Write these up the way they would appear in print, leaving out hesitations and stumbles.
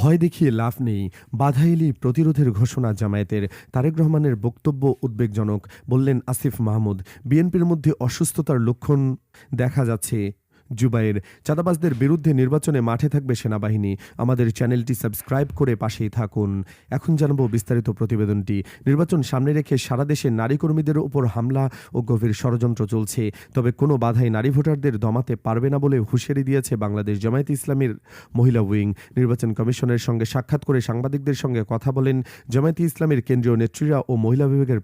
ভয় দেখিয়ে লাভ নেই, বাধা এলেই প্রতিরোধের ঘোষণা জামায়াতের। তারেক রহমানের বক্তব্য উদ্বেগজনক, বললেন আসিফ মাহমুদ। বিএনপির মধ্যে অসুস্থতার লক্ষণ দেখা যাচ্ছে। জুবায়ের, চাঁদাবাজদের বিরুদ্ধে নির্বাচনে মাঠে থাকবে সেনাবাহিনী। আমাদের চ্যানেলটি সাবস্ক্রাইব করে পাশেই থাকুন। এখন জানাবো বিস্তারিত প্রতিবেদনটি। নির্বাচন সামনে রেখে সারা দেশে নারী কর্মীদের উপর হামলা ও গভীর ষড়যন্ত্র চলছে। তবে কোনো বাধাই নারী ভোটারদের দমাতে পারবে না বলে হুঁশিয়ারি দিয়েছে বাংলাদেশ জামায়াতে ইসলামীর মহিলা উইং। নির্বাচন কমিশনের সঙ্গে সাক্ষাৎ করে সাংবাদিকদের সঙ্গে কথা বলেন জামায়াতে ইসলামীর কেন্দ্রীয় নেত্রীরা ও মহিলা বিভাগের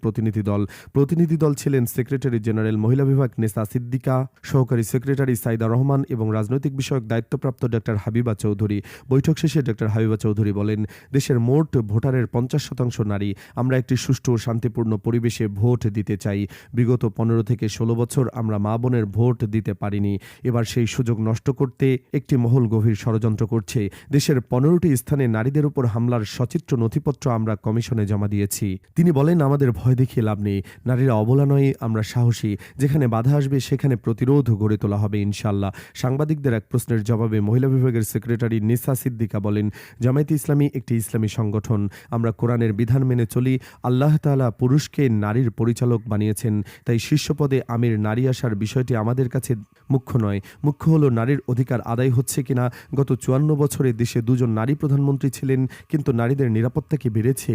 প্রতিনিধি দল ছিলেন সেক্রেটারি জেনারেল মহিলা বিভাগ নেসা সিদ্দিকা, সহকারী সেক্রেটারি সাইদা রহমান এবং রাজনৈতিক বিষয়ক দায়িত্বপ্রাপ্ত ডক্টর হাবিবা চৌধুরী। বৈঠক শেষে ডক্টর হাবিবা চৌধুরী বলেন, দেশের মোট ভোটারের ৫০% নারী। আমরা একটি সুষ্ঠু ও শান্তিপূর্ণ পরিবেশে ভোট দিতে চাই। বিগত ১৫ থেকে ১৬ বছর আমরা মা বোনের ভোট দিতে পারিনি। এবার সেই সুযোগ নষ্ট করতে একটি মহল গভীর ষড়যন্ত্র করছে। দেশের ১৫টি স্থানে নারীদের উপর হামলার সচিত্র নথিপত্র আমরা কমিশনে জমা দিয়েছি। তিনি বলেন, আমাদের ভয় দেখিয়ে লাভ নেই। নারীরা অবলা নয়, আমরা সাহসী। যেখানে বাধা আসবে সেখানে প্রতিরোধ গড়ে তোলা হবে ইনশাআল্লাহ। সাংবাদিকদের এক প্রশ্নের জবাবে মহিলা বিভাগের সেক্রেটারি নেসা সিদ্দিকা বলেন, জামায়াতে ইসলামী একটি ইসলামী সংগঠন। আমরা কোরআনের বিধান মেনে চলি। আল্লাহ তাআলা পুরুষকে নারীর পরিচালক বানিয়েছেন। তাই শীর্ষ পদে আমির নারী আসার বিষয়টি আমাদের কাছে মুখ্য নয়। মুখ্য হলো নারীর অধিকার আদায় হচ্ছে কিনা। গত ৫৪ বছরে দেশে ২ জন নারী প্রধানমন্ত্রী ছিলেন, কিন্তু নারীদের নিরাপত্তা কি বেড়েছে?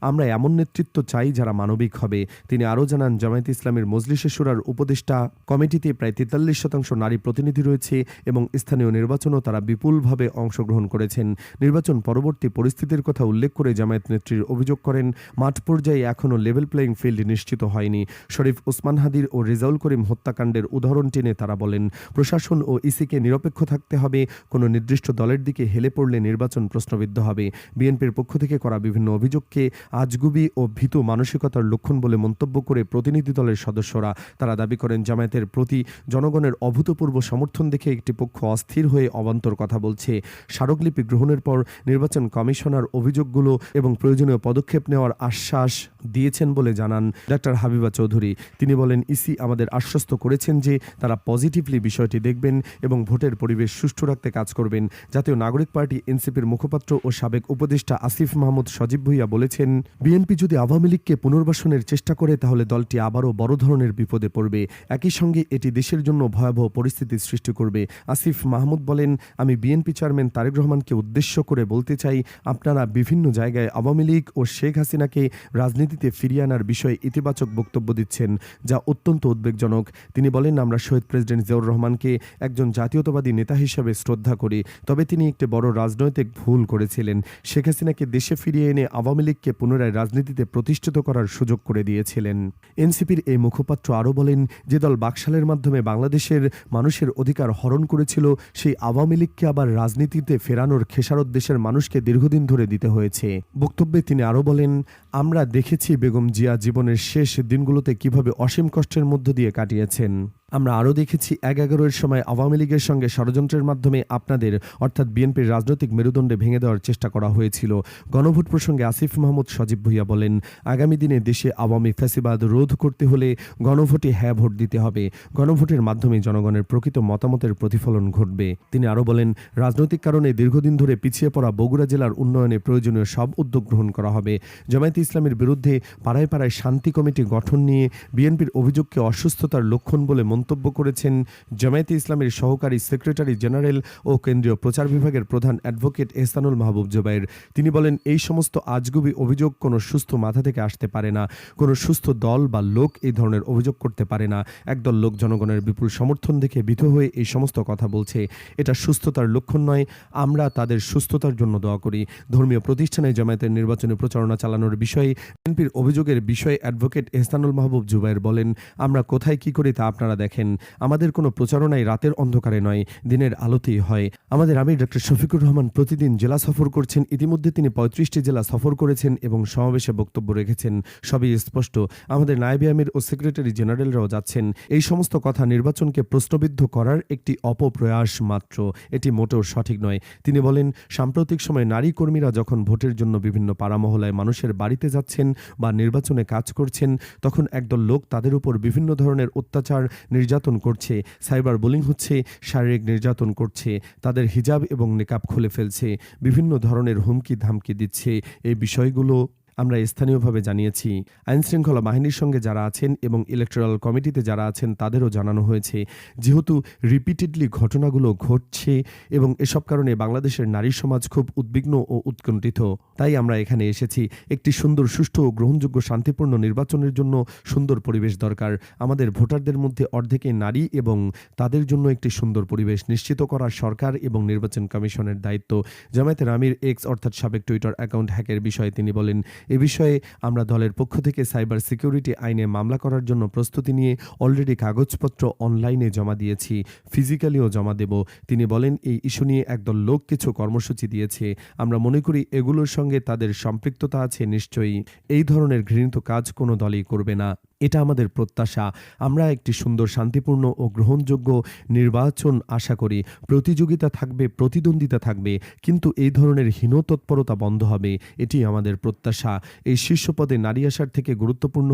আমরা এমন নেতৃত্ব চাই যারা মানবিক হবে। তিনি আরও জানান, জামায়াতে ইসলামীর মজলিসে শুরার উপদেষ্টা কমিটিতে প্রায় ৪৩% নারী প্রতিনিধি রয়েছে এবং স্থানীয় নির্বাচনও তারা বিপুলভাবে অংশগ্রহণ করেছেন। নির্বাচন পরবর্তী পরিস্থিতির কথা উল্লেখ করে জামায়াত নেত্রীর অভিযোগ করেন, মাঠ পর্যায়ে এখনও লেভেল প্লেয়িং ফিল্ড নিশ্চিত হয়নি। শরীফ ওসমান হাদির ও রেজাউল করিম হত্যাকাণ্ডের উদাহরণ টেনে তারা বলেন, প্রশাসন ও ইসিকে নিরপেক্ষ থাকতে হবে। কোনো নির্দিষ্ট দলের দিকে হেলে পড়লে নির্বাচন প্রশ্নবিদ্ধ হবে। বিএনপির পক্ষ থেকে করা বিভিন্ন অভিযোগকে আজগুবি ও ভীতু মানসিকতার লক্ষণ বলে মন্তব্য করে প্রতিনিধি দলের সদস্যরা তারা দাবি করেন, জামায়াতের প্রতি জনগণের অভূতপূর্ব সমর্থন দেখে একটি পক্ষ অস্থির হয়ে অবান্তর কথা বলছে। স্মারকলিপি গ্রহণের পর নির্বাচন কমিশনার অভিযোগগুলো এবং প্রয়োজনীয় পদক্ষেপ নেওয়ার আশ্বাস দিয়েছেন বলে জানান ডক্টর হাবিবা চৌধুরী। তিনি বলেন, ইসি আমাদের আশ্বস্ত করেছেন যে তারা পজিটিভলি বিষয়টি দেখবেন এবং ভোটের পরিবেশ সুষ্ঠু রাখতে কাজ করবেন। জাতীয় নাগরিক পার্টি এনসিপির মুখপাত্র ও সাবেক উপদেষ্টা আসিফ মাহমুদ সজীব ভুইয়া বলেছেন, বিএনপি যদি আওয়ামী লীগকে পুনর্বাসনের চেষ্টা করে তাহলে দলটি আবারও বড় ধরনের বিপদে পড়বে। একই সঙ্গে এটি দেশের জন্য ভয়াবহ পরিস্থিতি সৃষ্টি করবে। আসিফ মাহমুদ বলেন, আমি বিএনপি চেয়ারম্যান তারেক রহমানকে উদ্দেশ্য করে বলতে চাই, আপনারা বিভিন্ন জায়গায় আওয়ামী লীগ ও শেখ হাসিনাকে রাজনীতিতে ফিরিয়ে আনার বিষয়ে ইতিবাচক বক্তব্য দিচ্ছেন, যা অত্যন্ত উদ্বেগজনক। তিনি বলেন, আমরা শহীদ প্রেসিডেন্ট জিয়াউর রহমানকে একজন জাতীয়তাবাদী নেতা হিসেবে শ্রদ্ধা করি, তবে তিনি একটি বড় রাজনৈতিক ভুল করেছিলেন। শেখ হাসিনাকে দেশে ফিরিয়ে এনে আওয়ামী লীগকে পুনরায় রাজনীতিতে প্রতিষ্ঠিত করার সুযোগ করে দিয়েছিলেন। এনসিপির এই মুখপাত্র আরও বলেন, যে দল বাকশালের মাধ্যমে বাংলাদেশের মানুষের অধিকার হরণ করেছিল, সেই আওয়ামী লীগকে আবার রাজনীতিতে ফেরানোর খেসারত দেশের মানুষকে দীর্ঘদিন ধরে দিতে হয়েছে। বক্তব্যে তিনি আরও বলেন, আমরা দেখেছি বেগম জিয়া জীবনের শেষ দিনগুলোতে কিভাবে অসীম কষ্টের মধ্য দিয়ে কাটিয়েছেন। আমরা আরও দেখেছি ১/১১-এর সময় আওয়ামী লীগের সঙ্গে ষড়যন্ত্রের মাধ্যমে আপনাদের অর্থাৎ বিএনপির রাজনৈতিক মেরুদণ্ডে ভেঙে দেওয়ার চেষ্টা করা হয়েছিল। গণভোট প্রসঙ্গে আসিফ মাহমুদ সজীব ভুইয়া বলেন, আগামী দিনে দেশে আওয়ামী ফ্যাসিবাদ রোধ করতে হলে গণভোটে হ্যাঁ ভোট দিতে হবে। গণভোটের মাধ্যমে জনগণের প্রকৃত মতামতের প্রতিফলন ঘটবে। তিনি আরও বলেন, রাজনৈতিক কারণে দীর্ঘদিন ধরে পিছিয়ে পড়া বগুড়া জেলার উন্নয়নে প্রয়োজনীয় সব উদ্যোগ গ্রহণ করা হবে। জামায়াতে ইসলামীর বিরুদ্ধে পাড়ায় পাড়ায় শান্তি কমিটি গঠন নিয়ে বিএনপির অভিযোগকে অসুস্থতার লক্ষণ বলে মন্তব্য করেছেন জামায়াতে ইসলামীর সহকারী সেক্রেটারি জেনারেল ও কেন্দ্রীয় প্রচার বিভাগের প্রধান অ্যাডভোকেট এহসানুল মাহবুব জুবায়ের। তিনি বলেন, এই সমস্ত আজগুবি অভিযোগ কোনো সুস্থ মাথা থেকে আসতে পারে না। কোনো সুস্থ দল বা লোক এই ধরনের অভিযোগ করতে পারে না। একদল লোক জনগণের বিপুল সমর্থন দেখে ভীত হয়ে এই সমস্ত কথা বলছে। এটা সুস্থতার লক্ষণ নয়। আমরা তাদের সুস্থতার জন্য দোয়া করি। ধর্মীয় প্রতিষ্ঠানে জামায়াতের নির্বাচনী প্রচারণা চালানোর বিষয়ে বিএনপির অভিযোগের বিষয়ে অ্যাডভোকেট এহসানুল মাহবুব জুবায়ের বলেন, আমরা কোথায় কি করি তা আপনারা দেখেন। আমাদের কোনো প্রচারণাই রাতের অন্ধকারে নয়, দিনের আলোতেই হয়। আমাদের আমির ডক্টর শফিকুর রহমান প্রতিদিন জেলা সফর করছেন। ইতিমধ্যে তিনি ৩৫টি জেলা সফর করেছেন এবং সমাবেশে বক্তব্য রেখেছেন। সবই স্পষ্ট। আমাদের নায়েবে আমির ও সেক্রেটারি জেনারেলরাও যাচ্ছেন। এই সমস্ত কথা নির্বাচনকে প্রশ্নবিদ্ধ করার একটি অপপ্রয়াস মাত্র। এটি মোটেও সঠিক নয়। তিনি বলেন, সাম্প্রতিক সময়ে নারী কর্মীরা যখন ভোটের জন্য বিভিন্ন পাড়া মহলায় মানুষের বাড়িতে যাচ্ছেন বা নির্বাচনে কাজ করছেন, তখন একদল লোক তাদের উপর বিভিন্ন ধরনের অত্যাচার নির্যাতন করছে, সাইবার বুলিং হচ্ছে, শারীরিক নির্যাতন করছে, তাদের হিজাব এবং নেকাব খুলে ফেলছে, বিভিন্ন ধরনের হুমকি ধামকি দিচ্ছে। এই বিষয়গুলো আমরা স্থানীয়ভাবে জানিয়েছি। আইনশৃঙ্খলা বাহিনীর সঙ্গে যারা আছেন এবং ইলেকটোরাল কমিটিতে যারা আছেন তাদেরও জানানো হয়েছে। যেহেতু রিপিটেডলি ঘটনাগুলো ঘটছে এবং এসব কারণে বাংলাদেশের নারী সমাজ খুব উদ্বিগ্ন ও উৎকণ্ঠিত, তাই আমরা এখানে এসেছি। একটি সুন্দর, সুষ্ঠু ও গ্রহণযোগ্য শান্তিপূর্ণ নির্বাচনের জন্য সুন্দর পরিবেশ দরকার। আমাদের ভোটারদের মধ্যে অর্ধেকে নারী এবং তাদের জন্য একটি সুন্দর পরিবেশ নিশ্চিত করা সরকার এবং নির্বাচন কমিশনের দায়িত্ব। জামায়াতের আমির এক্স অর্থাৎ সাবেক টুইটার অ্যাকাউন্ট হ্যাকের বিষয়ে তিনি বলেন, এ বিষয়ে আমরা দলের পক্ষ থেকে সাইবার সিকিউরিটি আইনে মামলা করার জন্য প্রস্তুতি নিয়ে অলরেডি কাগজপত্র অনলাইনে জমা দিয়েছি, ফিজিক্যালিও জমা দেব। তিনি বলেন, এই ইস্যু নিয়ে একদল লোক কিছু কর্মসূচি দিয়েছে। আমরা মনে করি এগুলোর সঙ্গে তাদের সম্পৃক্ততা আছে নিশ্চয়ই। এই ধরনের ঘৃণিত কাজ কোনো দলই করবে না। এটা আমাদের প্রত্যাশা। আমরা একটি সুন্দর, শান্তিপূর্ণ ও গ্রহণযোগ্য নির্বাচন আশা করি। প্রতিযোগিতা থাকবে, প্রতিদ্বন্দ্বিতা থাকবে, কিন্তু এই ধরনের হীনতৎপরতা বন্ধ হবে, এটি আমাদের প্রত্যাশা। এই শীর্ষ পদে নারী আসার থেকে গুরুত্বপূর্ণ